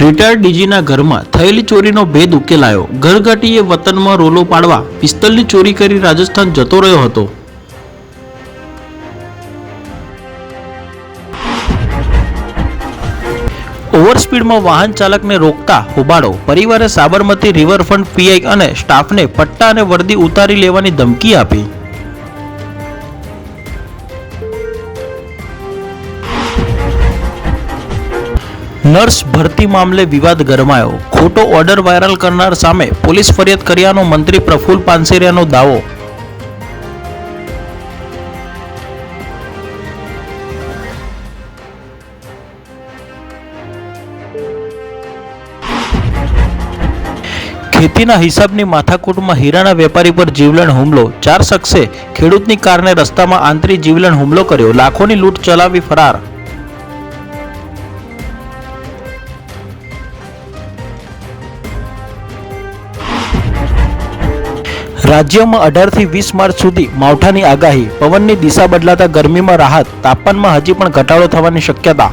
Retired ડીજીના ઘરમાં થયેલી ચોરીનો ભેદ ઉકેલાયો। ઘરઘાટીએ વતનમાં રોલો પાડવા પિસ્તલની ચોરી કરી રાજસ્થાન જતો રહ્યો હતો। ઓવરસ્પીડમાં વાહન ચાલકને રોકતા હોબાળો। પરિવારે સાબરમતી રિવરફ્રન્ટ પીઆઈ અને સ્ટાફને પટ્ટા અને વર્દી ઉતારી લેવાની ધમકી આપી। નર્સ ભરતી મામલે વિવાદ ગરમાયો। ખોટો ઓર્ડર વાયરલ કરનાર સામે પોલીસ ફરિયાદ કર્યાનો મંત્રી પ્રફુલ પાનસેરિયાનો દાવો। ખેતીના હિસાબની માથાકૂટમાં હીરાના વેપારી પર જીવલેણ હુમલો। 4 શખ્સે ખેડૂતની કારને રસ્તામાં આંતરી જીવલેણ હુમલો કર્યો। લાખોની લૂંટ ચલાવી ફરાર। રાજ્યમાં 18 થી 20 માર્ચ સુધી માવઠાની આગાહી। પવનની દિશા બદલાતા ગરમીમાં રાહત। તાપમાનમાં હજી પણ ઘટાડો થવાની શક્યતા।